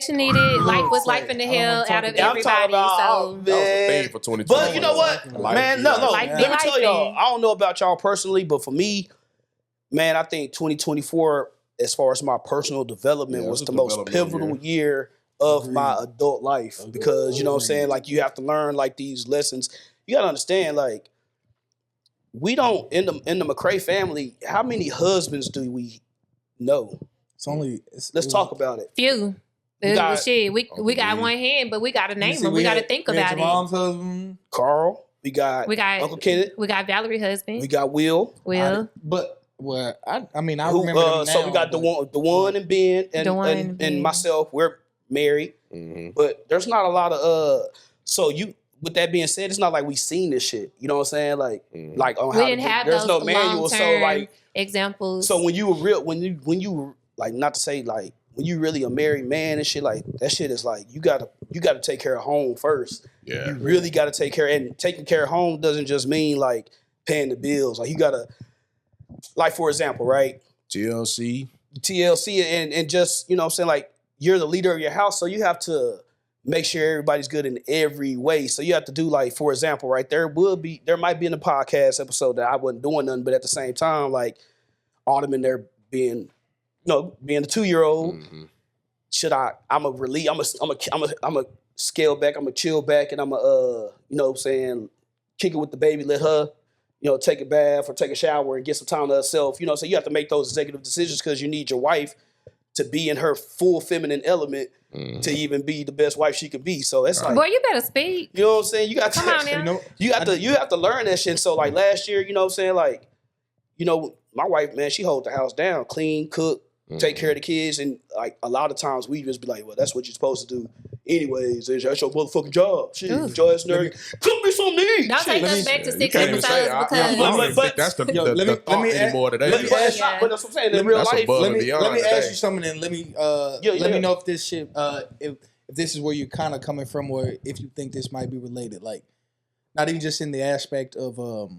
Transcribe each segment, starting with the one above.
she neted. Life was life in the hell out of I'm talking everybody. about, So That was a thing for 2020. But you know what, man? No. Life be Let me tell y'all. lifing. I don't know about y'all personally, but for me, man, I think 2024, as far as my personal development, Yeah, was it's a the most developmental pivotal year of my adult life because you know what I'm saying. Like you have to learn like these lessons. You gotta understand, like we don't in the McCray family. How many husbands do we know? It's only. Let's talk about it. few. We got- Shit, we got one hand, but we got to name them. We got to think about it. Mom's husband. Carl. We got Uncle Kenneth. We got Valerie husband. We got Will. But well, I mean, I Who, remember them now, so we got the one and Ben and myself. We're married, but there's not a lot of So you, with that being said, it's not like we seen this shit. You know what I'm saying? Like on we how didn't have there's those no manual. So like examples. So when you were real, when you were like, not to say like when you really a married man and shit, like that shit is like you gotta take care of home first. Yeah. You really gotta take care, and taking care of home doesn't just mean like paying the bills. Like you gotta, like for example, right? TLC and just, you know what I'm saying, like you're the leader of your house, so you have to make sure everybody's good in every way. So you have to do, like, for example, right, there might be in the podcast episode that I wasn't doing nothing, but at the same time, like Autumn in there being a 2-year-old, I'm a scale back, I'm a chill back, and I'm a you know what I'm saying, kick it with the baby, let her, you know, take a bath or take a shower and get some time to herself. You know, so you have to make those executive decisions because you need your wife to be in her full feminine element to even be the best wife she can be. So it's like, boy, you better speak. You know what I'm saying? You got to, come on now. You have to learn that shit. So like last year, you know what I'm saying? Like, you know, my wife, man, she hold the house down, clean, cook, take care of the kids, and like a lot of times we just be like, well, that's what you're supposed to do. Anyways, that's your motherfucking job. Shit, your ass nerd. Cook me some meat. Don't take us back to 6 episodes because I don't even think that's the thought anymore today. But that's what I'm saying. In real life, let me ask you something, and let me know if this shit, if this is where you're kind of coming from, or if you think this might be related. Like, not even just in the aspect of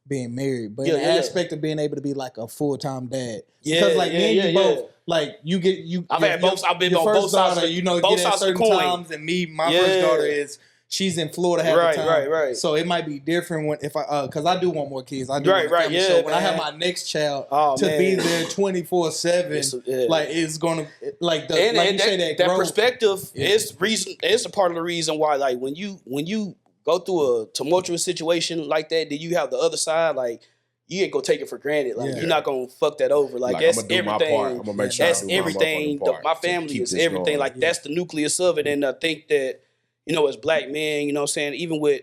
being married, but in the aspect of being able to be like a full-time dad. Because like me and you both, like I've been on both sides. You know, both sides of the coin. Times, and my first daughter she's in Florida half the time. Right. So it might be different because I do want more kids. I do want yeah. So when I have my next child be there 24/7, like it's gonna like the and, like and you say that growth, perspective is reason. It's a part of the reason why, like when you go through a tumultuous situation like that, then you have the other side, like you ain't gonna take it for granted. Like you're not gonna fuck that over. Like that's I'm gonna do everything. My part. I'm gonna make sure that's everything. My family is everything. Going. Like that's the nucleus of it. And I think that, you know, as black men, you know what I'm saying, even with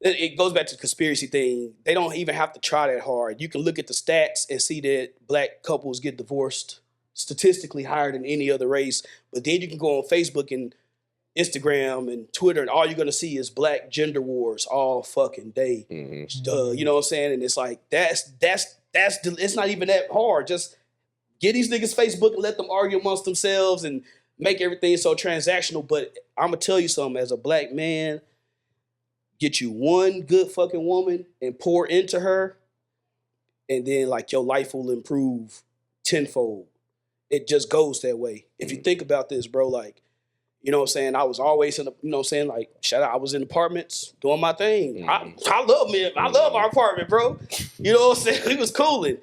it goes back to the conspiracy thing. They don't even have to try that hard. You can look at the stats and see that black couples get divorced statistically higher than any other race. But then you can go on Facebook and Instagram and Twitter, and all you're gonna see is black gender wars all fucking day. You know what I'm saying? And it's like that's it's not even that hard. Just get these niggas Facebook and let them argue amongst themselves and make everything so transactional. But I'm gonna tell you something, as a black man, get you one good fucking woman and pour into her, and then like your life will improve tenfold. It just goes that way. If you think about this, bro, like, you know what I'm saying? I was always in the, you know what I'm saying? Like, shout out, I was in apartments doing my thing. I love our apartment, bro. You know what I'm saying? We was cooling.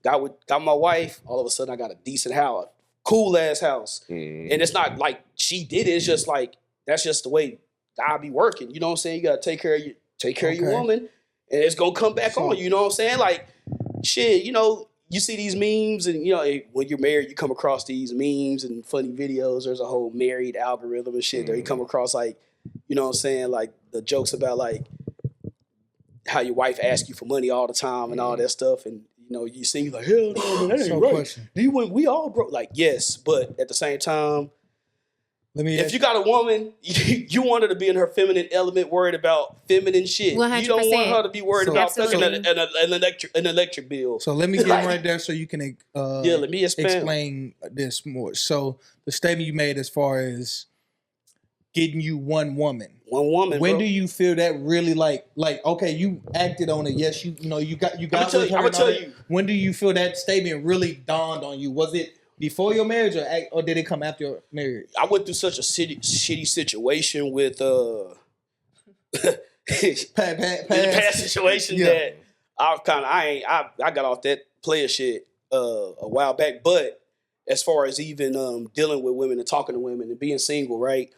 Got my wife. All of a sudden, I got a decent house. Cool ass house. And it's not like she did it. It's just like, that's just the way God be working. You know what I'm saying? You got to take care of your woman, and it's going to come back on. You know what I'm saying? Like, shit, you know, you see these memes, and you know, when you're married, you come across these memes and funny videos. There's a whole married algorithm and shit. There you come across, like, you know what I'm saying, like the jokes about like how your wife asks you for money all the time and all that stuff, and you know, you see like, hell no, man, that ain't right. Question. We all broke? Like, yes, but at the same time, if you got a woman, you want her to be in her feminine element, worried about feminine shit. 100%. You don't want her to be worried about fucking an electric bill. So let me get right there so you can let me explain this more. So the statement you made as far as getting you one woman. When bro. Do you feel that really like okay, you acted on it? Yes, you got. I'm gonna tell you. When do you feel that statement really dawned on you? Was it before your marriage, or did it come after your marriage? I went through such a shitty situation with past situation that I got off that player shit a while back. But as far as even dealing with women and talking to women and being single, right?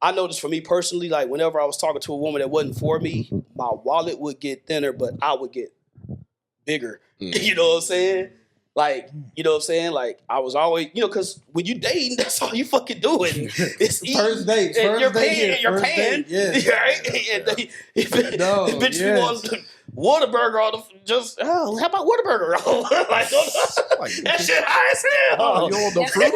I noticed for me personally, like whenever I was talking to a woman that wasn't for me, my wallet would get thinner, but I would get bigger. You know what I'm saying? Like, you know what I'm saying? Like, I was always, because when you dating, that's all you fucking doing. It's first date. You're paying. Yeah. Right? Bitch, you want Whataburger on how about Whataburger? Like, that shit high as hell. You on the fruit?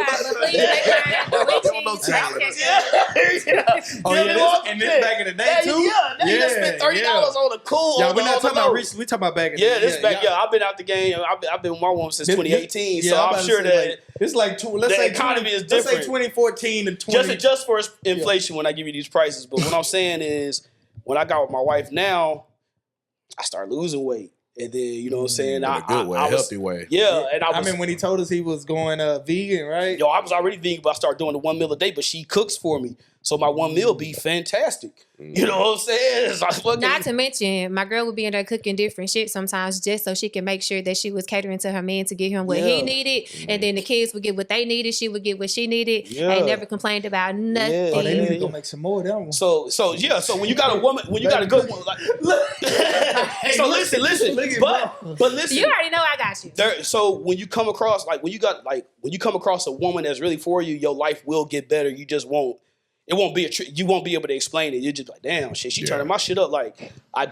And this back in the day, too? You just spent $30 on a cool. Yeah, we're not talking about recently. We're talking about back in the day. This back, I've been out the game. I've been with my woman since 2018, so I'm sure that it's like the economy is different. Let's say 2014 and 20. Just for inflation when I give you these prices. But what I'm saying is, when I got with my wife now, I started losing weight. And then, you know what I'm saying? In a good way, healthy way. Yeah. And I mean, when he told us he was going vegan, right? I was already vegan, but I started doing the 1 meal a day, but she cooks for me. So my 1 meal be fantastic. You know what I'm saying? Not to mention, my girl would be in there cooking different shit sometimes just so she can make sure that she was catering to her man to get him what he needed. And then the kids would get what they needed. She would get what she needed. I never complained about nothing. Oh, they need to go make some more of that one. So when you got a woman, when you got a good one, like, so listen. But listen. You already know I got you. So when you come across, when you come across a woman that's really for you, your life will get better. You just won't. It won't be you won't be able to explain it. You're just like, damn, shit, she turning my shit up. Like, I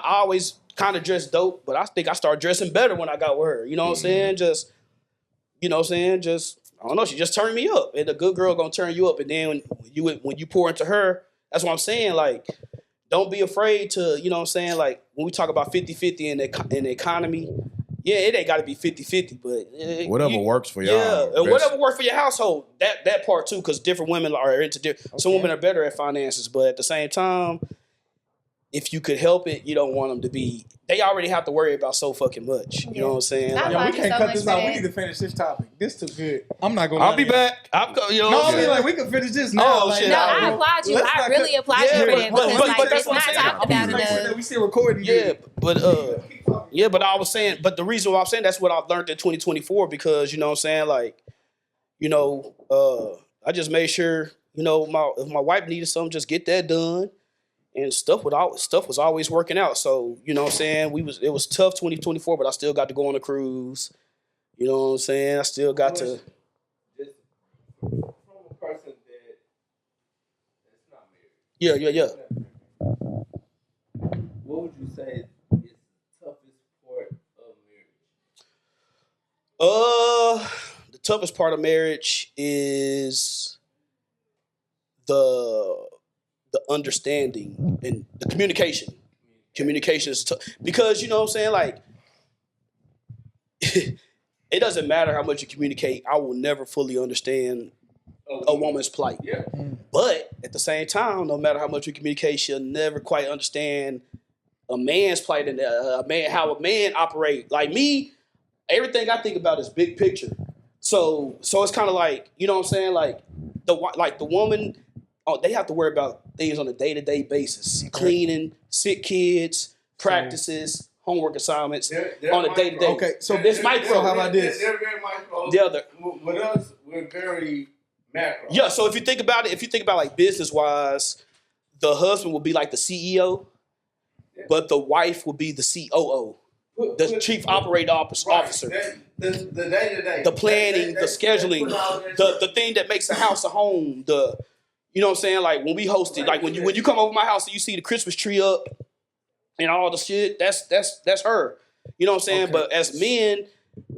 always kind of dress dope, but I think I started dressing better when I got with her. You know what I'm saying? Just, you know what I'm saying? Just, I don't know, she just turned me up. And a good girl gonna turn you up. And then when you pour into her, that's what I'm saying. Like, don't be afraid to, you know what I'm saying? Like, when we talk about 50-50 in the economy, it ain't got to be 50-50, but whatever works for y'all. Yeah, and whatever works for your household. That part too, because different women are into different. Okay. Some women are better at finances, but at the same time, if you could help it, you don't want them to be. They already have to worry about so fucking much. You know what I'm saying? Like, we can't cut this out. We need to finish this topic. This too good. I'm not gonna. I'll be back. I mean, like, we can finish this now. Oh, shit. No, I applaud you. I really applaud you for that because it's not talked about enough. We still recording. But I was saying, but the reason why I'm saying that's what I've learned in 2024 because you know what I'm saying, like, I just made sure, if my wife needed something, just get that done. And stuff was always working out. So, you know what I'm saying? It was tough 2024, but I still got to go on a cruise. You know what I'm saying? I still got to. Just from a person that's not married. Yeah. What would you say is the toughest part of marriage? The toughest part of marriage is the understanding and the communication. Communication is tough because you know what I'm saying. Like, it doesn't matter how much you communicate. I will never fully understand a woman's plight. Yeah. But at the same time, no matter how much you communicate, she'll never quite understand a man's plight and how a man operate. Like me, everything I think about is big picture. So it's kind of like, you know what I'm saying. Like the woman. Oh, they have to worry about things on a day-to-day basis. Cleaning, sick kids, practices, homework assignments on a day-to-day. Okay, so this micro. How about this? They're very micro. The other. With us, we're very macro. Yeah, so if you think about like business-wise, the husband will be like the CEO, but the wife will be the COO, the chief operating officer. The day-to-day. The planning, the scheduling, the thing that makes a house a home, you know what I'm saying? Like when we hosted, like when you come over my house and you see the Christmas tree up and all the shit, that's her. You know what I'm saying? Okay. But as men,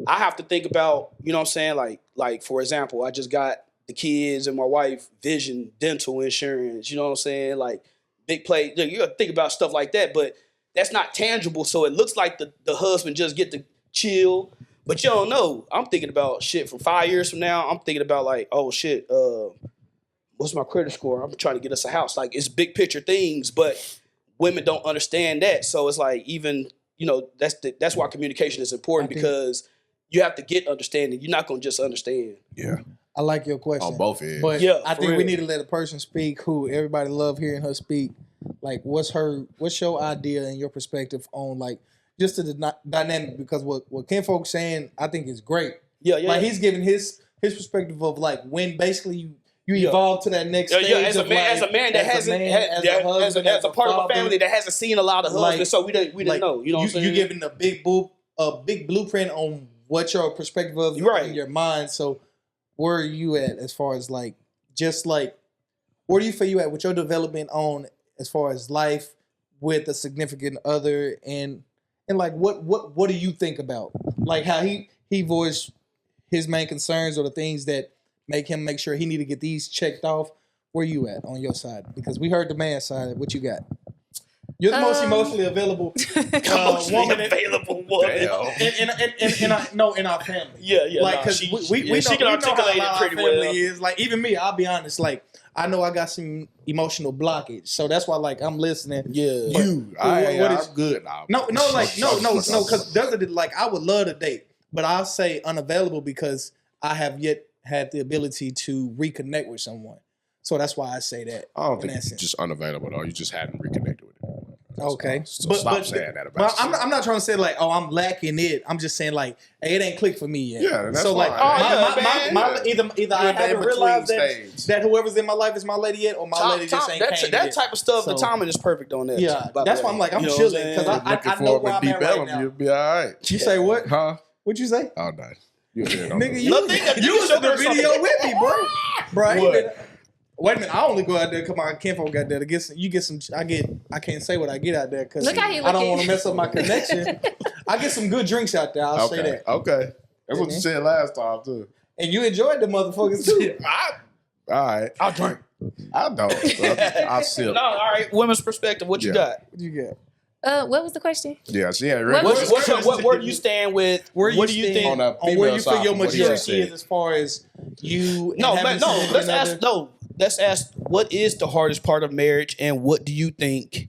I have to think about, you know what I'm saying? Like for example, I just got the kids and my wife vision, dental insurance, you know what I'm saying? Like big play. You gotta think about stuff like that, but that's not tangible. So it looks like the husband just get to chill, but you don't know. I'm thinking about shit from 5 years from now. I'm thinking about like, oh shit, what's my credit score? I'm trying to get us a house. Like, it's big picture things, but women don't understand that. So it's like, even, that's why communication is important because you have to get understanding. You're not gonna just understand. Yeah. I like your question. On both ends. But Yeah, I for think we real. need to let a person speak who everybody love hearing her speak. Like, what's your idea and your perspective on like just the dynamic? Because what Ken Folks saying, I think is great. Yeah. Like he's giving his perspective of like when basically you Yeah. evolve to that next stage. As a of man, like, as a man that hasn't, as a part of a family that hasn't seen a lot of husbands, Like- so we didn't know. You know what I'm saying? You giving a big blueprint on what your perspective of Right. in your mind. So where are you at as far as like just like where do you feel you at with your development on as far as life with a significant other and like what do you think about like how he voiced his main concerns or the things that make him make sure he need to get these checked off? Where you at on your side? Because we heard the man side. What you got? You're the most emotionally available woman available woman. in our family. Yeah. Like, because we know, she can articulate we know how it pretty our family well. is. Like, even me, I'll be honest. Like, I know I got some emotional blockage, so that's why, like, I'm listening. Yeah. I'm good now. No, because like I would love to date, but I'll say unavailable because I have yet had the ability to reconnect with someone. So that's why I say that. I don't in think that you're sense. just unavailable though. You just hadn't reconnected with it. Okay, So stop saying that about But yourself. I'm not trying to say like, oh, I'm lacking it. I'm just saying like, hey, it ain't clicked for me yet. Yeah, that's so like, fine. either I You're in the haven't in-between realized stage. that whoever's in my life is my lady yet, or my lady just ain't came that yet. type of stuff. The So- timing is perfect on that. Yeah, by the that's way. why I'm like, I'm You know what chilling, saying? 'cause I Looking know for where him I'm to at right debell him, now. you'll be all right. You say what? Huh? What'd you say? Oh, no. You're good. Nigga, No, you think- you was in the something. video with me, bro. Bro, I ain't What? been- wait a minute, I only go out there. Come on, Kenfolk got there to get some. You get some. I can't say what I get out there because Look how he I don't looking. want to mess up my connection. I get some good drinks out there. I'll say that. Okay. That's what you said last time, too. And you enjoyed the motherfuckers too. All right. I'll drink. I don't. I sip. No, all right. Women's perspective. What you Yeah. got? What you got? What was the question? Yeah, she ain't What- ready. Where do you stand with? Where What do you stand think? On the on where you female feel your side, what he just maturity said. is as far as you? No, and having no. significant Let's other? ask. No, let's ask. What is the hardest part of marriage, and what do you think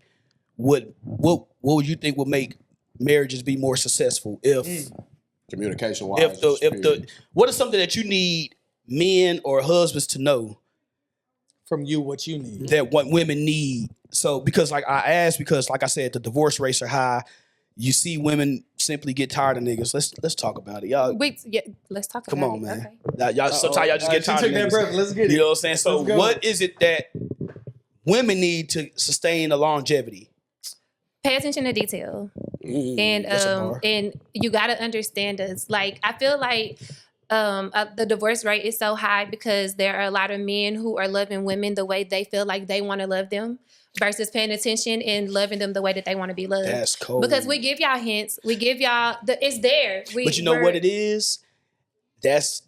would would you think would make marriages be more successful? If Communication wise. if the what is something that you need men or husbands to know from you what you need. that what women need? So because like I asked, because like I said, the divorce rates are high. You see women simply get tired of niggas. Let's talk about it, y'all. Wait, yeah, let's talk Come about on, it. man. Okay. Y'all sometimes y'all just get She tired took of that niggas. breath. Let's get it. You know what I'm saying? So Let's go. what is it that women need to sustain a longevity? Pay attention to detail. That's a bar. And you got to understand us. Like, I feel like the divorce rate is so high because there are a lot of men who are loving women the way they feel like they want to love them versus paying attention and loving them the way that they want to be loved. That's cold. Because we give y'all hints. We give y'all it's there. But you know what it is? That's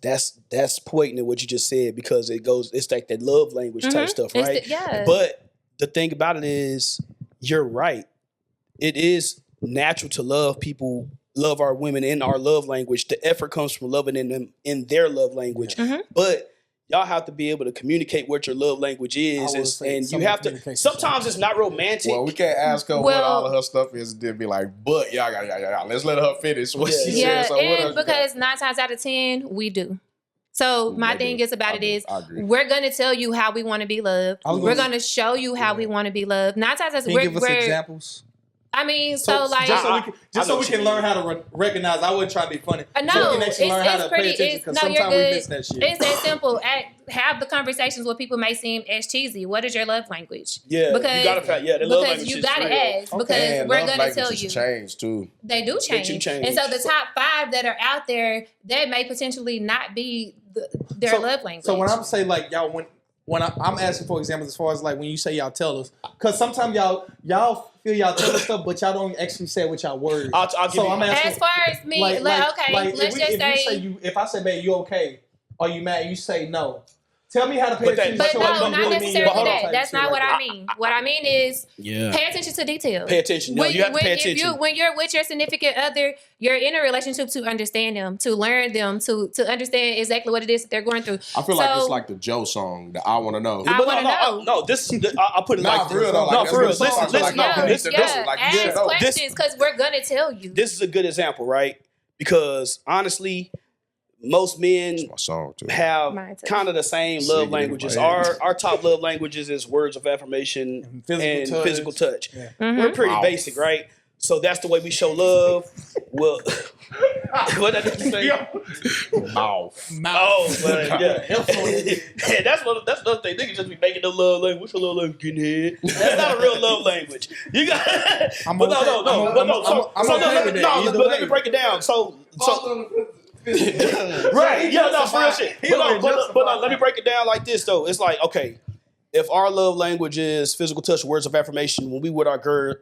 poignant what you just said, because it's like that love language type stuff, It's right? yeah. But the thing about it is, you're right. It is natural to love people, love our women in our love language. The effort comes from loving them in their love language. But y'all have to be able to communicate what your love language is, and you have to. Sometimes it's not romantic. Well, we can't ask her what all of her stuff is and then be like, but y'all. Let's let her finish what she yeah, said. So what and else you because 9 times out of 10 we do. So my thing is about it is I agree. we're gonna tell you how we want to be loved. We're gonna show you how we want to be loved. 9 times out of 10 Can you give us examples? I mean, so like just so we can learn how to recognize. I wasn't trying to be funny. No, so we can actually learn how to pay attention, because no, you're sometimes we good. miss that shit. It's that simple. Have the conversations where people may seem as cheesy. What is your love language? Yeah, because you gotta, the love language you is gotta real. ask because And we're love gonna tell languages you change too. they do change. And so the top 5 that are out there that may potentially not be their love language. So when I'm saying like y'all when I'm asking for examples as far as like when you say y'all tell us, because sometimes y'all feel y'all tell us stuff, but y'all don't actually say it with y'all words. I'll give so you- I'm asking, as far as me, okay, let's just say. If I say, babe, you okay? Are you mad? You say no. Tell me how to pay But that- attention. But to no, what you not really mean. necessarily hold on. that. That's not what I mean. What I mean is pay attention to detail. Pay attention. No, you have to pay attention. When you're with your significant other, you're in a relationship to understand them, to learn them, to understand exactly what it is that they're going through. I feel like it's like the Joe song, the I Want to Know. I wanna know. No, this I'll put it Nah, like for real though. No, Like, for real. that's what the song Listen, is like, no, you need to know. Like, you should ask know. questions because we're gonna tell you. This is a good example, right? because honestly, most men My song too. have Mine too. kind of the same Singing love in my languages. head. Our top love languages is words of affirmation and physical touch. Yeah. We're pretty Mouth. basic, right? So that's the way we show love. Well, what did I say? Mouth. Oh, but yeah. Yeah, that's another thing. Niggas just be making them love language. What's your love language? Getting head. That's not a real love language. You got. I'm But okay. let me break it down. So right, yeah, no, for real shit. But let me break it down like this though. It's like, okay, if our love language is physical touch, words of affirmation, when we with our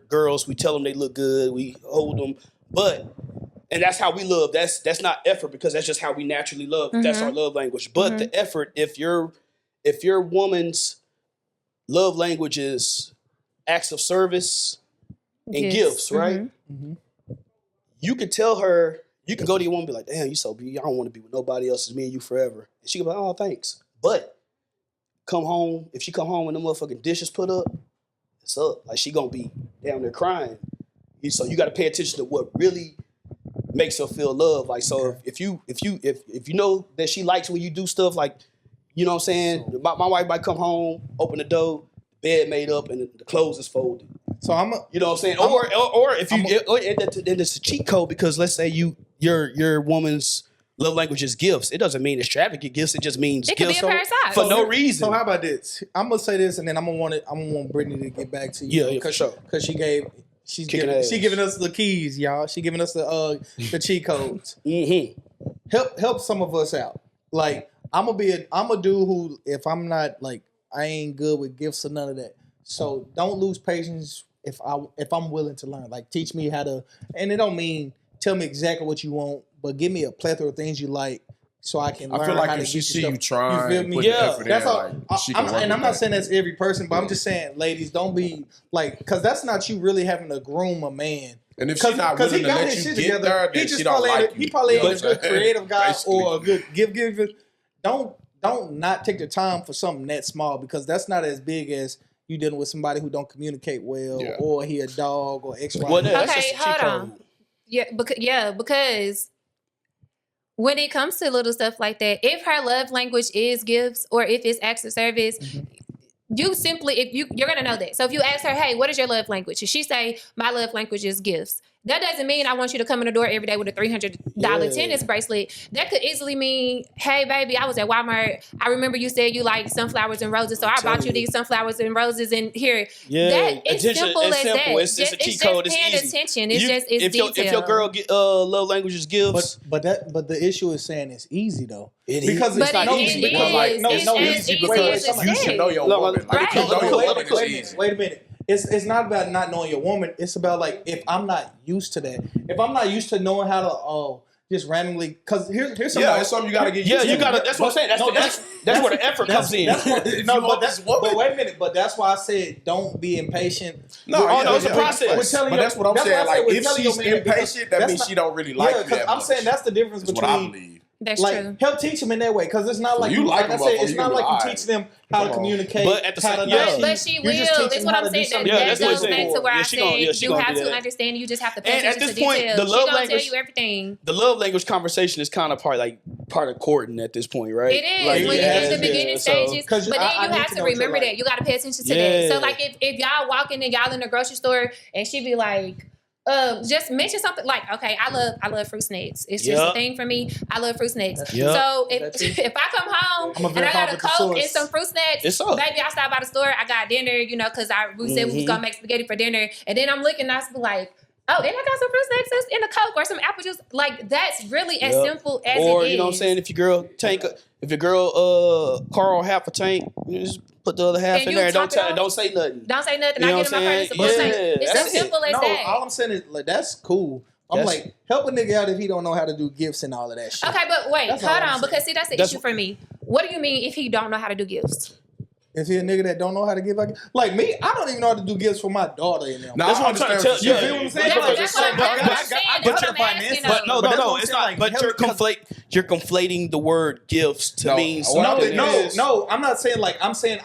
girls, we tell them they look good, we hold them, and that's how we love. That's not effort because that's just how we naturally love. That's our love language. But the effort, if your woman's love language is acts of service and gifts, right? You could tell her. You can go to your woman and be like, damn, you so beautiful. I don't want to be with nobody else. It's me and you forever. And she can be like, oh, thanks. But if she come home and the motherfucking dishes put up, it's up. Like she gonna be down there crying. So you gotta pay attention to what really makes her feel love. Like so if you know that she likes when you do stuff like, you know what I'm saying? My wife might come home, open the door, bed made up, and the clothes is folded. So you know what I'm saying? Or if you and it's a cheat code because let's say your woman's love language is gifts. It doesn't mean extravagant gifts. It just means It could gifts be a parasite. for no reason. So how about this? I'm gonna say this, and then I'm gonna want Brittany to get back to you. Yeah, for sure. Because she's Kicking ass. giving us the keys, y'all. She giving us the cheat codes. Help some of us out. Like I'm a dude who if I'm not like I ain't good with gifts or none of that. So don't lose patience if I'm willing to learn. Like teach me how to, and it don't mean tell me exactly what you want, but give me a plethora of things you like so I can learn. I feel like how to if she get see stuff. you trying, You feel me? put the effort That's in, all. like, she can work And I'm with not that. saying that's every person, but I'm just saying, ladies, don't be like, because that's not you really having to groom a man. And if she's not willing to let you get there, then she don't like you. He probably You know ain't a what I'm good saying? creative guy Basically. or a good give. Don't not take the time for something that small because that's not as big as you dealing with somebody who don't communicate well or he a dog or X, Y. Well, that's Okay, just a cheat hold code. on. Because when it comes to little stuff like that, if her love language is gifts or if it's acts of service, you simply you're gonna know that. So if you ask her, hey, what is your love language? And she say, my love language is gifts. That doesn't mean I want you to come in the door every day with a $300 tennis bracelet. That could easily mean, hey, baby, I was at Walmart. I remember you said you like sunflowers and roses, so I brought you these sunflowers and roses in here. Yeah, that it's simple as that. It's just a cheat code. It's paying easy. attention. It's detailed. If your girl get love language is gifts, But the issue is saying it's easy though. It because is. it's But not it easy. is. Because like no, It's no, as easy easy because as it You should know your woman. Like, if you know your woman, it's easy. Wait a minute. It's not about not knowing your woman. It's about like if I'm not used to that. If I'm not used to knowing how to just randomly because here's something. Yeah, it's something you gotta get used to. you gotta. That's what I'm saying. That's where the effort comes in. But wait a minute. But that's why I said don't be impatient. It's a process. But that's what I'm saying. Like if she's impatient, that means not- she don't really like you that much. I'm saying that's the difference That's what I between. believe. That's Like true. help teach them in that way because it's not like you like I them, said, it's motherfucker, not you like gonna you be teach them how to communicate. But at the how to same- not yeah. cheat. But she You're will. just teaching That's them what how I'm to do saying. something. That that's what goes I'm back saying. to where Yeah, I she said gonna you have do to that. understand. You just have to pay And at attention to this point, details. the love She gonna language- tell you everything. The love language conversation is kind of part of courting at this point, right? It is Like, when it you're has in the to be. beginning So- stages. But then I you need have to to know what remember you're that. You got to pay attention to Yeah. that. So like if y'all walking and y'all in the grocery store and she be like, just mention something like, okay, I love fruit snacks. It's just a thing for me. I love fruit snacks. Yup. So if I come home I'm a and I got a verify with the Coke and source. some fruit snacks, It's up. baby, I stopped by the store. I got dinner, because we said we was gonna make spaghetti for dinner, and then I'm looking, and I be like, oh, and I got some fruit snacks in a Coke or some apple juice. Like that's really as simple as or it is. you know what I'm saying? If your girl Carl half a tank, you just put the other half And in you there. top it off. Don't say nothing. Don't say nothing. You know I get in what my I'm purse. saying? It's Yeah, as simple as No, that. all I'm saying is like that's cool. I'm like help a nigga out if he don't know how to do gifts and all of that shit. Okay, but wait, That's all hold I'm on, saying. because see, that's the That's issue for me. What do you mean if he don't know how to do gifts? Is he a nigga that don't know how to give like me? I don't even know how to do gifts for my daughter and them. Now, That's I what I'm trying to understand tell what you. you're feel what I'm saying. saying? That's what I'm saying. but your finances- But No, that's what I'm it's saying, not. like, But you're conflating the word gifts to mean something else. No, I'm not saying like I'm saying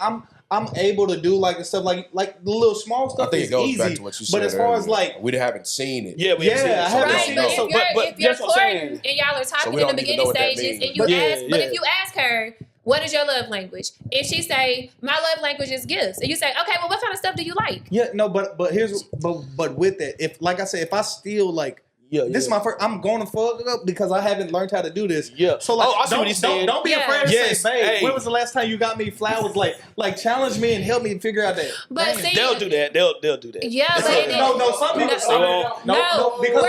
I'm able to do like the stuff like the little small stuff. I think is it goes easy, back to what you said. but as far as earlier. like we haven't seen it. Yeah, we haven't seen it. I haven't Right, seen but it. if you're that's what I'm saying. courting and y'all are talking we in the don't even know beginning what that stages, means. and you Yeah, ask, but yeah. if you ask her, what is your love language? If she say, my love language is gifts, and you say, okay, well, what kind of stuff do you like? Yeah, no, but with that, if like I said, if I still like. This is my first. I'm going to fuck it up because I haven't learned how to do this. Yeah. So like, I see what he's saying. Don't be Yeah. afraid to Yes, say, babe. hey. When was the last time you got me flowers? Like challenge me and help me figure out that. But Damn. see, They'll do that. They'll do that. yeah, but it No, some people. No, because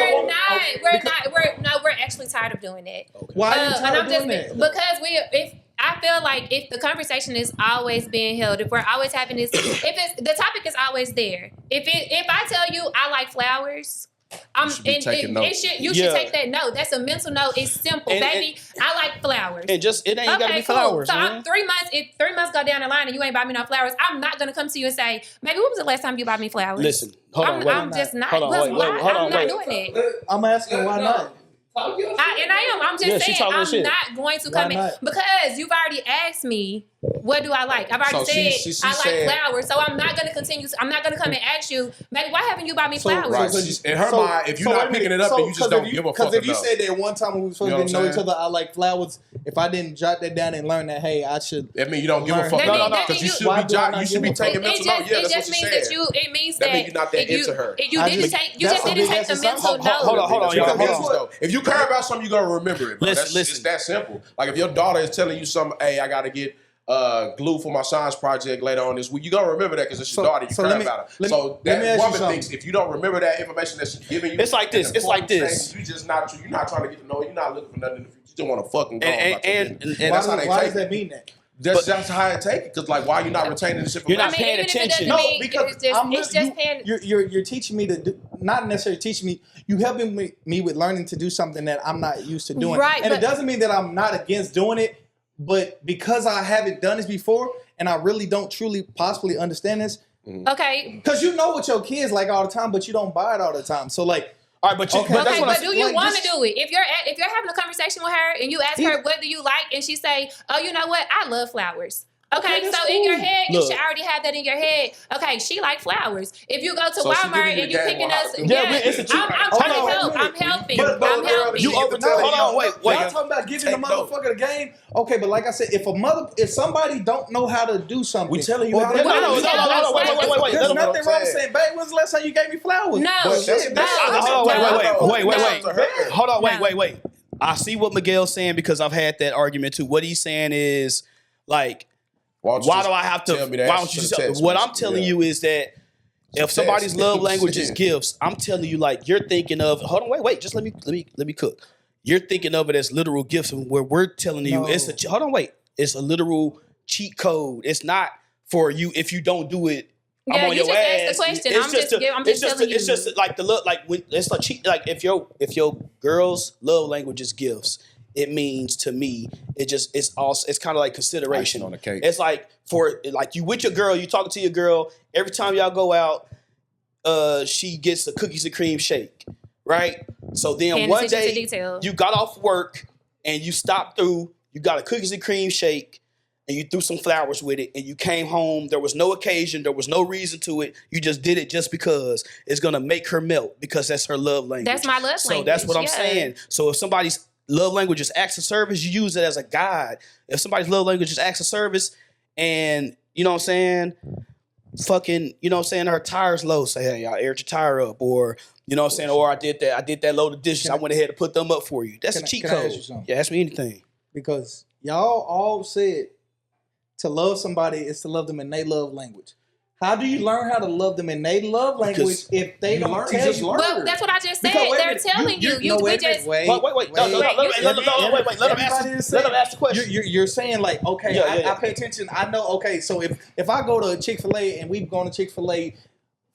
we're actually tired of doing that. Why are you And tired I'm of just doing that? because I feel like if the conversation is always being held, if we're always having this, the topic is always there. If I tell you I like flowers, You should be taking notes. You should take that note. That's a mental note. It's simple, baby. I like flowers. And just it ain't gotta be flowers, So man. 3 months. If 3 months go down the line and you ain't buy me no flowers, I'm not gonna come to you and say, maybe when was the last time you bought me flowers? Listen, hold on, wait. I'm just not. Hold on, wait, Why? hold on, I'm not wait. doing it. I'm asking why not. I am. I'm just Yeah, she saying talking I'm shit. not going to Why come in not? because you've already asked me what do I like. I've already So she said I like said- flowers, so I'm not going to continue. I'm not going to come and ask you, maybe why haven't you bought me flowers? Right. In her mind, if you're not picking it up, then you just don't give a fuck Because if you enough. said that one time when we was supposed You know to what know I'm each other, I like flowers. If I didn't jot that down and learn that, hey, I should. I mean, you don't give a fuck That mean- enough that because mean you you- should be you should be taking mental notes. Yeah, it that's just what you means said. it means That that mean you're not that you, into her. You I didn't just- take. You that's just a didn't big take the ass mental assumption. note. Hold on, y'all. Hold on. If you care about something, you gotta remember it. Bro. Listen. It's that simple. Like if your daughter is telling you something, hey, I gotta get glue for my science project later on this week, you gotta remember that because it's your daughter. You care about her. So let me that ask you woman something. thinks if you don't remember that information that she's giving you, It's like this. in the It's like formative this. stages, you're not trying to get to know. You're not looking for nothing in the future. You just want to fucking go. And that's how they Why take does that it. mean that? That's how I take it. Because like, why are you not retaining this information? You're not paying even if it attention. doesn't No, mean- because it's just paying. you're teaching me to do, not necessarily teaching me. You helping me with learning to do something that I'm not used to doing. Right, and it but- doesn't mean that I'm not against doing it, but because I haven't done this before and I really don't truly possibly understand this, Okay. because you know what your kids like all the time, but you don't buy it all the time. So like, all right, but that's Okay, what but do you like, want to just- do it? If you're having a conversation with her and you ask her what do you like, and she say, "Oh, you know what? I love flowers." Okay, that's so in your cool. head, you Look. should already have that in your head. Okay, she like flowers. If you go to So she Walmart giving you and the you game picking on how us, to do it. Yeah, it's a cheap- I'm hold trying on, to help. wait. I'm helping. But I'm helping. You over- hold on, wait. Y'all talking about giving the Take note. motherfucker the game? Okay, but like I said, if somebody don't know how to do something, We telling you or how if to they do don't it. know- Hold on, wait. There's Let them know nothing what wrong I'm with saying, babe, when's the last time you gave me flowers? No, But that's- no. Hold on, wait. Hold on, No. wait. I see what Miguel's saying because I've had that argument too. What he's saying is like, why do I have to? tell me the Why answer don't you to just? the text What message? I'm telling Yeah. you is that if somebody's Text. love language is Yeah. gifts, I'm telling you like you're thinking of. Hold on, wait. Just let me cook. You're thinking of it as literal gifts, and where we're telling you No. it's a. Hold on, wait. It's a literal cheat code. It's not for you if you don't do it. I'm Yeah, on you your just asked ass. the question. It's I'm just telling you. It's just like the look. Like when it's like cheat. Like if your girl's love language is gifts, it means to me it's kind of like consideration Icing on the cake. It's like for like you with your girl, you talking to your girl every time y'all go out. She gets a cookies and cream shake, right? So then Paying one attention to day detail. you got off work and you stopped through. You got a cookies and cream shake. And you threw some flowers with it, and you came home. There was no occasion. There was no reason to it. You just did it just because it's gonna make her melt because that's her love language. That's my love So that's what I'm language, yeah. saying. So if somebody's love language is acts of service, you use it as a guide. If somebody's love language is acts of service, and you know what I'm saying, fucking, you know what I'm saying, her tire's low, say, hey, I aired your tire up, or you know what I'm saying, or I did that load of dishes. I went ahead and put them up for you. That's a cheat can I code. ask you something? Yeah, ask me anything. Because y'all all said to love somebody is to love them in their love language. How do you learn how to love them in their love language Because if they don't learn, tell just you? learn. Well, that's what I just said. Because wait a They're minute, telling you. no, We wait a minute, just. Wait. Let him You're saying like, okay, Yeah. I pay attention. I know. Okay, so if I go to Chick-fil-A and we've gone to Chick-fil-A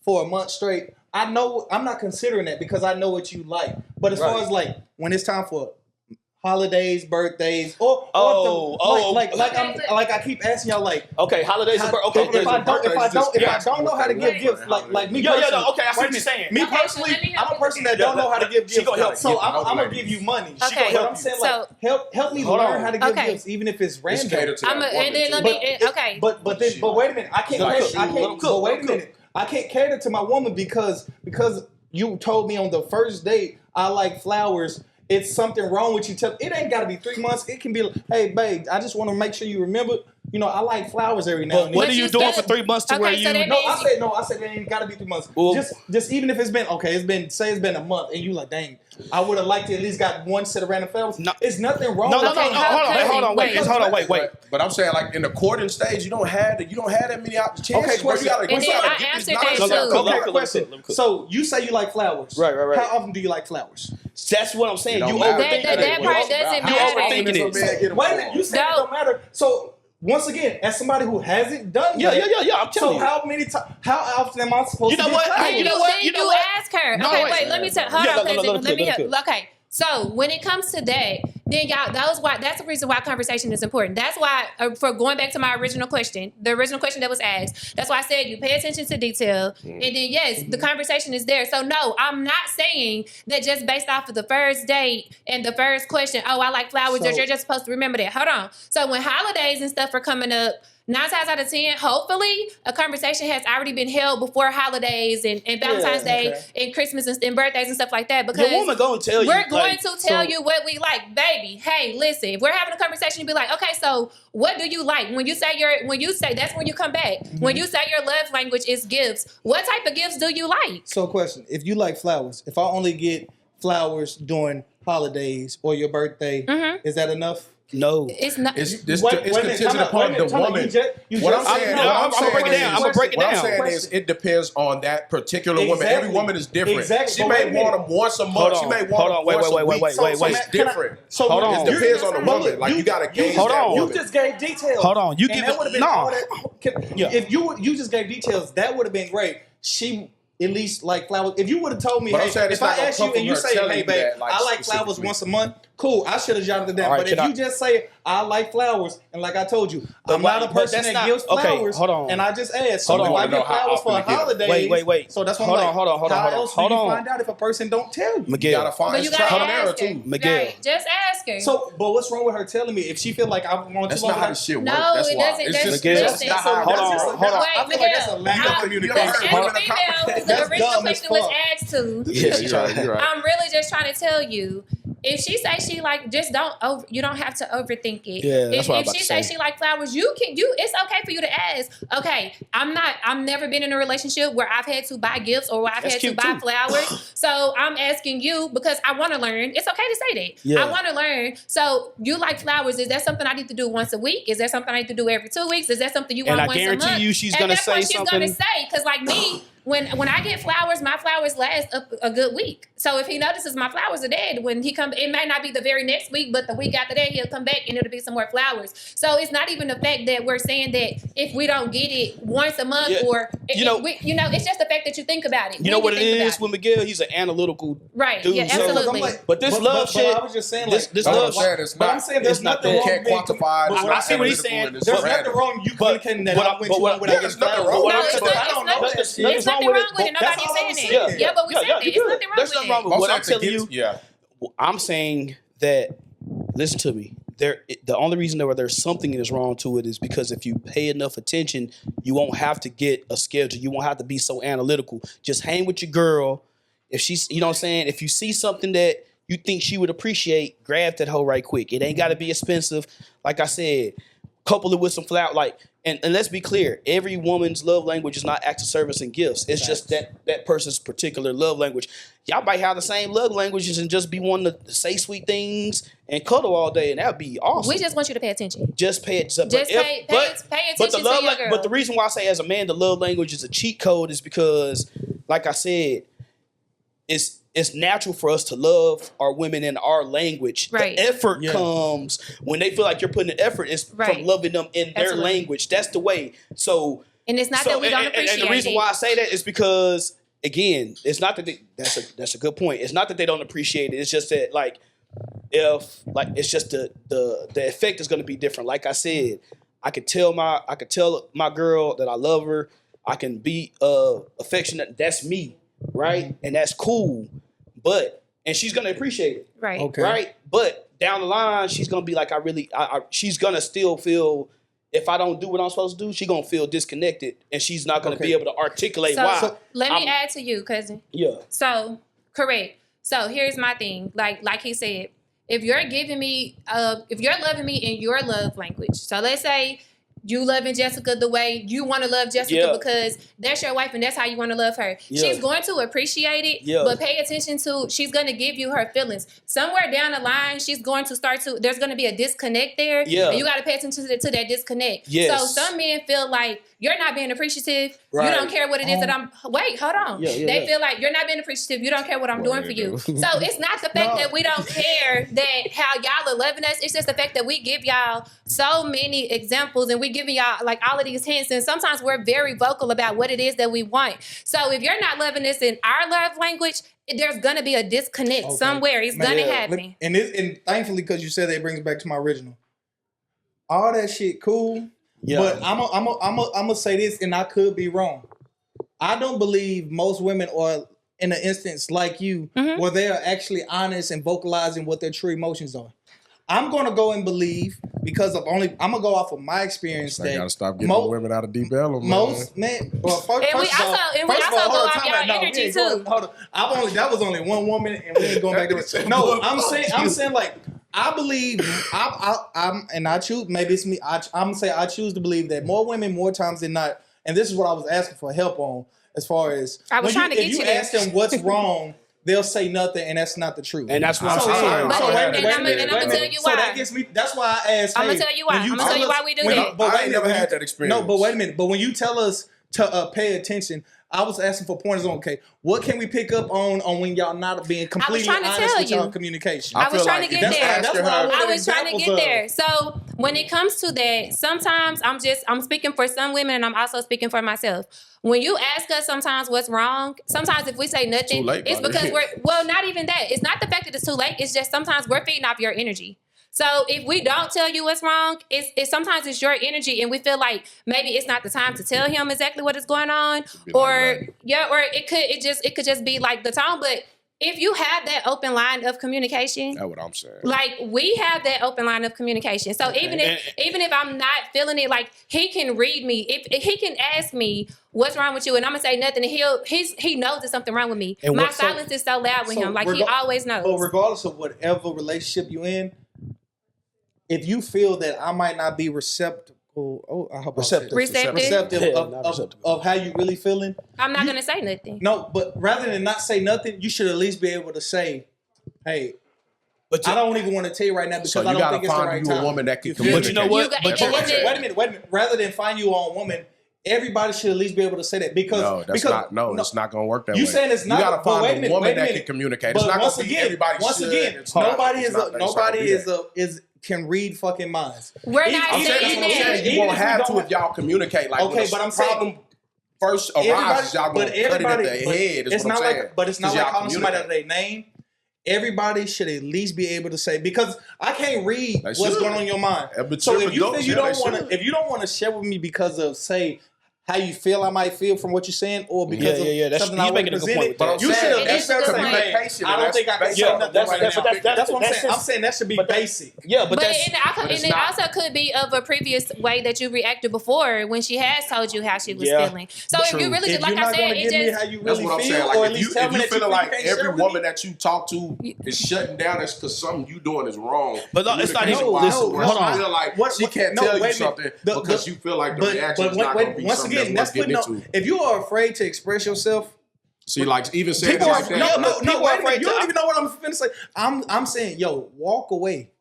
for a month straight, I know I'm not considering that because I know what you like. But as far as like when it's time for holidays, birthdays, or like I keep asking y'all like. Okay, holidays. Okay, if I don't know how to give gifts, like me personally. Okay, I see what you're saying. Me personally, I'm a person that don't know how to give gifts. So I'm gonna give you money. Okay, but I'm saying like help me learn how to give gifts, even if it's random. But wait a minute, I can't. But wait a minute, I can't cater to my woman because you told me on the first date I like flowers. It's something wrong with you. It ain't got to be 3 months. It can be, hey, babe, I just want to make sure you remember. You know, I like flowers every now and then. What are you doing for 3 months to where you? I said it ain't got to be 3 months. Well, just even if it's been it's been a month, and you like, dang, I would have liked to at least got one set of random flowers. No, it's nothing wrong. Hold on, wait. But I'm saying like in the courting stage, you don't have that many chances. Okay, I answered that too. So you say you like flowers, right? How often do you like flowers? That's what I'm saying. You overthink that part doesn't matter. Wait a minute, you said it don't matter. So once again, as somebody who hasn't done that, I'm telling you. So how often am I supposed to? You know what? You ask her. Okay, wait. Let me tell. Hold on, let me. Okay. So when it comes to that, then y'all, that's the reason why conversation is important. That's why, for going back to my original question, the original question that was asked, that's why I said you pay attention to detail, and then yes, the conversation is there. So no, I'm not saying that just based off of the first date and the first question, oh, I like flowers, you're just supposed to remember that. Hold on. So when holidays and stuff are coming up, 9 times out of 10, hopefully, a conversation has already been held before holidays and Valentine's Day and Christmas and birthdays and stuff like that. Because your woman gonna tell you. We're going to tell you what we like, baby. Hey, listen. If we're having a conversation, you be like, okay, so what do you like? When you say that's when you come back. Mm-hmm. When you say your love language is gifts, what type of gifts do you like? So, question: if you like flowers, if I only get flowers during holidays or your birthday, is that enough? No, it's not. It's contingent upon the woman. I'm gonna break it down. What I'm saying is, it depends on that particular woman. Every woman is different. Exactly. She may want them once a month. She may want them once a week. Wait. It's different. Hold on. It depends on the woman. Like you gotta gauge that woman. You just gave details. Hold on. You give If you just gave details, that would have been great. She at least like flowers. If you would have told me, if I asked you and you say, hey, babe, I like flowers once a month, cool, I should have jotted it down. But if you just say, I like flowers, and like I told you, I'm not a person that gives flowers. Hold on. And I just asked, so if I get flowers for a holiday, wait. So that's what I'm like, how else do you find out if a person don't tell you? Miguel. You gotta find trial and error too. Miguel. Right. Just ask her. So, but what's wrong with her telling me if she feel like I want That's not how this shit works. No, That's it why. doesn't. It's That's just not Hold on. I feel like that's a lack of communication. The original question was asked to. Yeah, you're right. I'm really just trying to tell you. If she say she like, just you don't have to overthink it. Yeah, that's what I'm about If she to say say. she like flowers, it's okay for you to ask. Okay, I've never been in a relationship where I've had to buy gifts or where I've had to buy flowers. So I'm asking you because I want to learn. It's okay to say that. Yeah. I want to learn. So you like flowers. Is that something I need to do once a week? Is that something I need to do every 2 weeks? Is that something you want once a month? And I guarantee you she's going to say something. That's what she's going to say. Because like me, when I get flowers, my flowers last a good week. So if he notices my flowers are dead, when he comes, it may not be the very next week, but the week after that, he'll come back and it'll be some more flowers. So it's not even the fact that we're saying that if we don't get it once a month it's just the fact that you think about it. You know what it is with Miguel? He's an analytical dude. Yeah, absolutely. But this love shit. I was just saying like this love shit. But I'm saying there's nothing wrong. You can't quantify. I see what he's saying. There's nothing wrong. You communicating that I went to there's nothing wrong. There's nothing wrong with it. Nobody's saying it. Yeah, but we said it. There's nothing wrong with it. There's nothing wrong with what I'm telling you. Yeah. I'm saying that, listen to me. The only reason that there's something that is wrong to it is because if you pay enough attention, you won't have to get a schedule. You won't have to be so analytical. Just hang with your girl. If she's, you know what I'm saying? If you see something that you think she would appreciate, grab that hoe right quick. It ain't got to be expensive. Like I said, couple it with some flour. And let's be clear, every woman's love language is not acts of service and gifts. It's just that person's particular love language. Y'all might have the same love languages and just be wanting to say sweet things and cuddle all day, and that'd be awesome. We just want you to pay attention. Just pay attention. Pay attention to your girl. But the reason why I say as a man, the love language is a cheat code is because, like I said, it's natural for us to love our women in our language. Right. The effort comes when they feel like you're putting the effort is from loving them in their language. That's the way. So, and it's not that we don't appreciate it. And the reason why I say that is because, again, it's not that that's a good point. It's not that they don't appreciate it. It's just that like if like it's just the effect is going to be different. Like I said, I could tell my girl that I love her. I can be affectionate. That's me, right? And that's cool. And she's gonna appreciate it, Right. Okay. right? But down the line, she's gonna be like, she's gonna still feel. If I don't do what I'm supposed to do, she's gonna feel disconnected, and she's not gonna be able to articulate why. So let me add to you, cousin. Yeah. So correct. So here's my thing. Like he said, if you're giving me, if you're loving me in your love language. So let's say you loving Jessica the way you want to love Jessica because that's your wife and that's how you want to love her. Yeah. She's going to appreciate it, but pay attention to, she's going to give you her feelings. Somewhere down the line, she's going to there's going to be a disconnect there. Yeah. And you got to pay attention to that disconnect. Yes. So some men feel like you're not being appreciative. Right. You don't care what it is that wait, hold on. They feel like you're not being appreciative. You don't care what I'm doing for you. So it's not the fact that we don't care that how y'all are loving us. It's just the fact that we give y'all so many examples and we giving y'all like all of these hints. And sometimes we're very vocal about what it is that we want. So if you're not loving this in our love language, there's gonna be a disconnect somewhere. It's gonna happen. And thankfully, because you said that, it brings back to my original. All that shit cool. Yeah. But I'm gonna say this, and I could be wrong. I don't believe most women are in an instance like you, where they are actually honest and vocalizing what their true emotions are. I'm gonna go and believe because I'm gonna go off of my experience. So that gotta stop getting women out of deep Ellum. Most men. Well, first we also go off y'all energy too. Hold on. That was only one woman, and we ain't going back to it. No, I'm saying like. I believe I choose. Maybe it's me. I'm gonna say I choose to believe that more women, more times than not. And this is what I was asking for help on, as far as I was trying to get you. If you ask them what's wrong, they'll say nothing, and that's not the truth. And that's what I'm saying. And I'm gonna tell you why. So that gets me. That's why I asked. I'm gonna tell you why. I'm gonna tell you why we do that. But I ain't never had that experience. No, but wait a minute. But when you tell us to pay attention, I was asking for pointers on, okay, what can we pick up on when y'all not being completely honest with y'all communication? I was trying to get there. I was trying to get there. So when it comes to that, sometimes I'm speaking for some women and I'm also speaking for myself. When you ask us sometimes what's wrong, sometimes if we say nothing, it's because not even that. It's not the fact that it's too late. It's just sometimes we're feeding off your energy. So if we don't tell you what's wrong, it's sometimes it's your energy, and we feel like maybe it's not the time to tell him exactly what is going on, or it could just be like the tone. But if you have that open line of communication, that's what I'm saying. Like we have that open line of communication. So even if I'm not feeling it, like he can read me. If he can ask me what's wrong with you, and I'm gonna say nothing, and he knows there's something wrong with me. And my silence is so loud with him, like he always knows. But regardless of whatever relationship you in. If you feel that I might not be receptive of how you really feeling, I'm not gonna say nothing. No, but rather than not say nothing, you should at least be able to say, "Hey, but I don't even want to tell you right now because I don't think it's the right time." A woman that can but you know what? Wait a minute. Rather than find you on a woman, everybody should at least be able to say that because it's not going to work that way. You saying it's not? You got to find a woman that can communicate. It's not going to be everybody. Once again, nobody can read fucking minds. We're not saying that. You won't have to if y'all communicate. Like, okay, but I'm saying first arises, y'all going to cut it at the head. Is what I'm saying. But it's not like calling somebody out of their name. Everybody should at least be able to say, because I can't read what's going on in your mind. So if you feel if you don't want to share with me because of, say, how you feel I might feel from what you're saying, or because of something I want to present, but you should at least communication. I don't think I can say nothing right now. That's what I'm saying. I'm saying that should be basic. Yeah, but it also could be of a previous way that you reacted before when she has told you how she was feeling. So if you really just, like I said, it just, how you really feel, like, or at least tell me that you feel like every woman that you talk to is shutting down, it's because something you doing is wrong. But it's not even. Hold on. Feel like she can't tell you something because you feel like the reaction is not going to be something. That's putting on. If you are afraid to express yourself, see, like even saying people like that. No, wait a minute. You don't even know what I'm finna say. I'm saying, yo, walk away.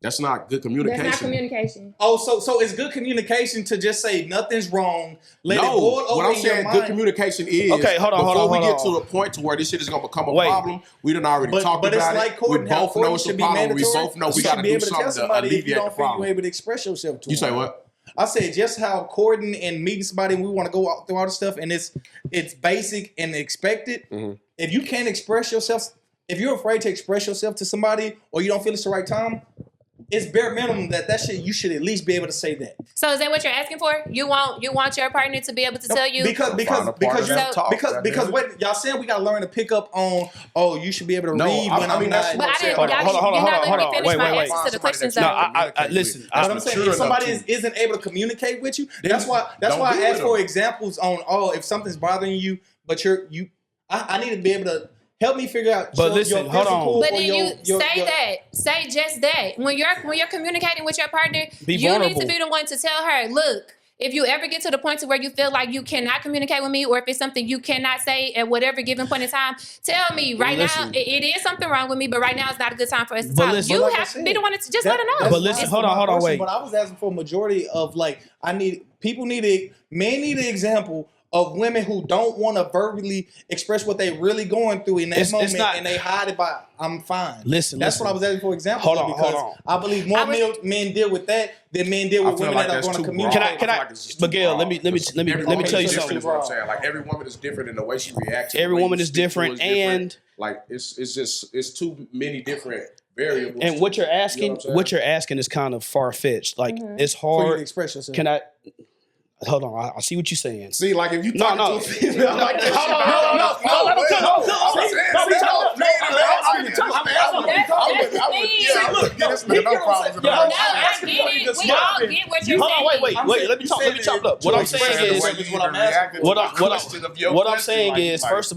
That's not good communication. That's not communication. Oh, so it's good communication to just say nothing's wrong. Let it boil over what I'm saying, good communication is before we get to the point to where this shit is gonna become a problem. We done already talked about it. But it's like Courtney, we both know it's a problem. We both know we gotta do something to alleviate the problem. You're able to express yourself to you say what? I said just how courting and meeting somebody and we want to go through all this stuff and it's basic and expected. Mm-hmm. If you can't express yourself, if you're afraid to express yourself to somebody or you don't feel it's the right time, it's bare minimum that shit you should at least be able to say that. So is that what you're asking for? You want your partner to be able to tell you because what y'all saying we gotta learn to pick up on. Oh, you should be able to read when I'm not. But I didn't. You're not letting me finish my answers to the questions. No, I listen. What I'm saying, if somebody isn't able to communicate with you, that's why I asked for examples on. Oh, if something's bothering you, but I need to be able to. Help me figure out. But listen, hold on. But then say just that. When you're communicating with your partner, you need to be the one to tell her, look, if you ever get to the point to where you feel like you cannot communicate with me, or if it's something you cannot say at whatever given point in time, tell me right now. It is something wrong with me, but right now it's not a good time for us to talk. Listen, you have to be the one to just let her know. But listen, hold on, wait. But I was asking for a majority of men need an example of women who don't want to verbally express what they really going through in that moment, and they hide it by "I'm fine." That's what I was asking for example. Hold on. I believe more men deal with that than men deal with women that are going to communicate. Can I, Miguel? Let me tell you something. What I'm saying. Like every woman is different in the way she reacts. Every woman is different, and like it's too many different variables. And what you're asking, is kind of far fetched. Like it's hard. For you to express yourself. Can I? Hold on, I see what you're saying. See, like if you talk to a female like that, We all get what you're saying. Wait. Let me chop it up. What I'm saying is, first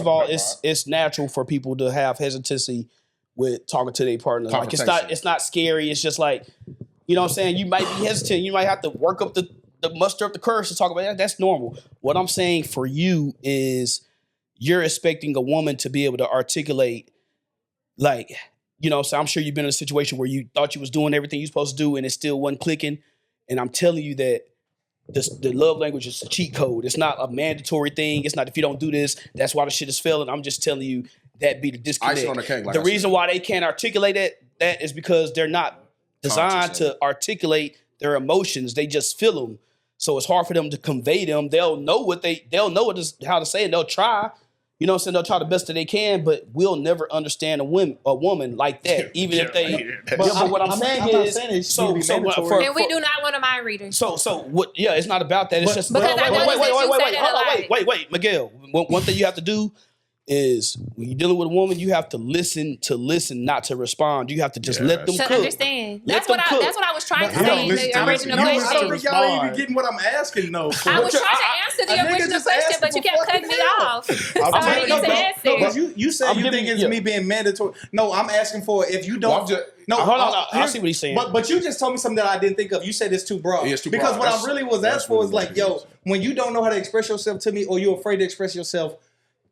of all, it's natural for people to have hesitancy with talking to their partner. Like it's not scary. It's just like, you know what I'm saying? You might be hesitant. You might have to work up the muster up the courage to talk about that. That's normal. What I'm saying for you is you're expecting a woman to be able to articulate, like, you know, so I'm sure you've been in a situation where you thought you was doing everything you're supposed to do and it still wasn't clicking. And I'm telling you that the love language is a cheat code. It's not a mandatory thing. It's not if you don't do this, that's why the shit is failing. I'm just telling you that be the disconnect. Icing on the cake, like the reason why they can't articulate that is because they're not designed to articulate their emotions. They just feel them. So it's hard for them to convey them. They'll know how to say it. They'll try, you know what I'm saying? They'll try the best that they can, but we'll never understand a woman like that, even if they. But what I'm saying is, and we do not want a mind reader. So what? Yeah, it's not about that. It's just wait, Miguel. One thing you have to do is when you're dealing with a woman, you have to listen, not to respond. You have to just let them cook. Understand. That's what I was trying to say in the original question. I don't think y'all even getting what I'm asking, though. I was trying to answer the original question, but you kept cutting me off. So I didn't get to answer. You said you think it's me being mandatory. No, I'm asking for if you don't. No, hold on. I see what he's saying. But you just told me something that I didn't think of. You said it's too broad. Because what I really was asked for is like, yo, when you don't know how to express yourself to me, or you're afraid to express yourself,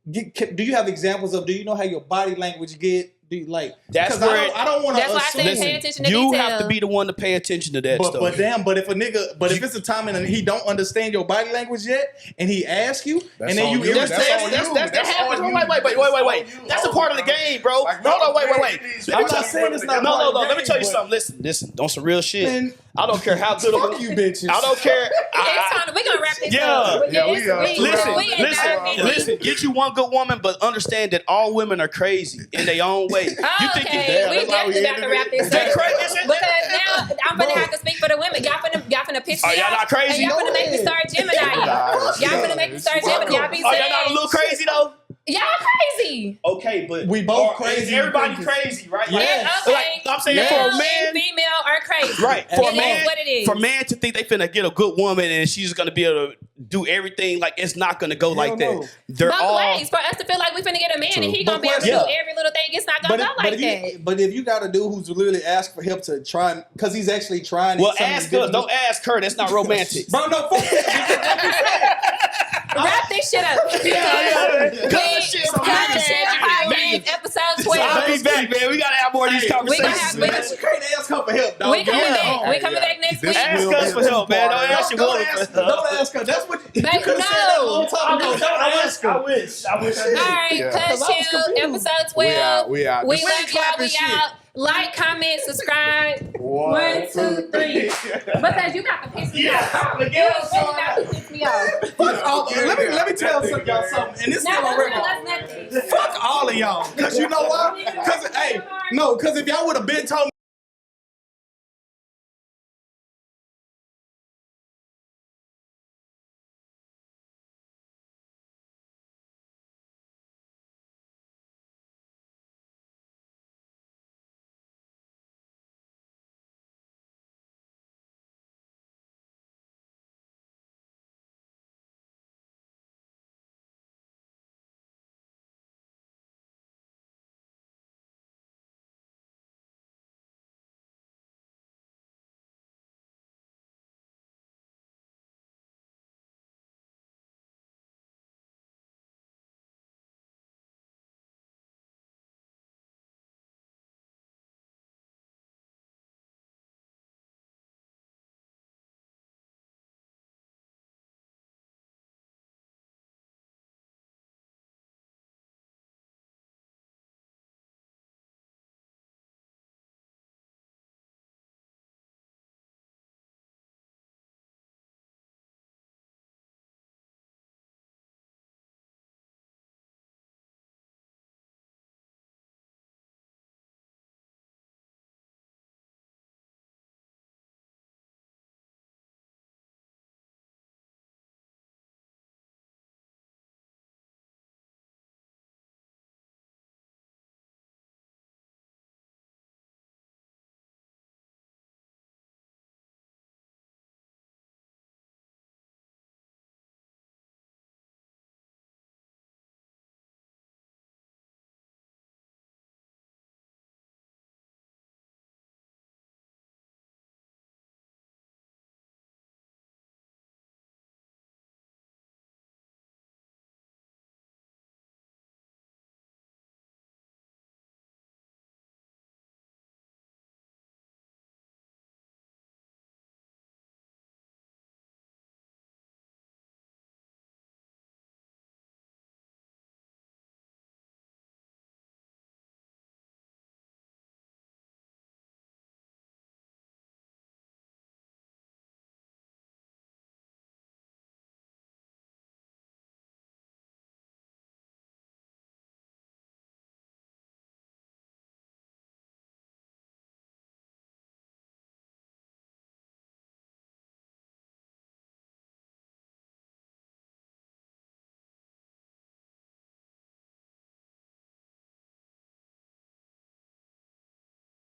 do you have examples of? Do you know how your body language get? Do you like? That's where I don't want to. That's why I said pay attention to you detail. have to be the one to pay attention to that stuff. But if a nigga, if it's a time and he don't understand your body language yet, and he asks you, and then you that happens. Wait. That's a part of the game, bro. No, wait. I'm not saying it's not. No. Let me tell you something. Listen. On some real shit. Man, I don't care how good of you bitches. I don't care. We're gonna wrap this up. Listen. Get you one good woman, but understand that all women are crazy in their own way. We definitely got to wrap this up. Because now I'm gonna have to speak for the women. Y'all finna piss me off. Y'all not crazy? And y'all finna make me start Gemini. Y'all finna make me start Gemini. Y'all be saying. Y'all not a little crazy though? Y'all crazy. Okay, but we both crazy. Everybody crazy, right? Yes. Okay. I'm saying for a man, female are crazy. Right. For a man, what it is. For a man to think they finna get a good woman and she's gonna be able to do everything, like it's not gonna go like that. They're all ways for us to feel like we finna get a man and he gonna be able to do every little thing. It's not gonna go like that. But if you got a dude who's literally asked for help to try, because he's actually trying. Well, ask us. Don't ask her. That's not romantic. Bro, no. Fuck Wrap this shit up. Good shit. Episode 12. I'll be back, man. We gotta have more of these conversations. We can't ask her for help, dog. We coming back next week. Ask us for help, man. Don't ask your woman for help. Don't ask her. That's what you could have said that a long time ago. Don't ask her. I wish. All right, Cuz Chill, episode 12. We love y'all. We out. Like, comment, subscribe. 1, 2, 3. Because you got to piss me off. Yeah, You really got to piss me off. Let me tell y'all something, and this is on record. Fuck all of y'all, cause you know why? Cause if y'all would have been told me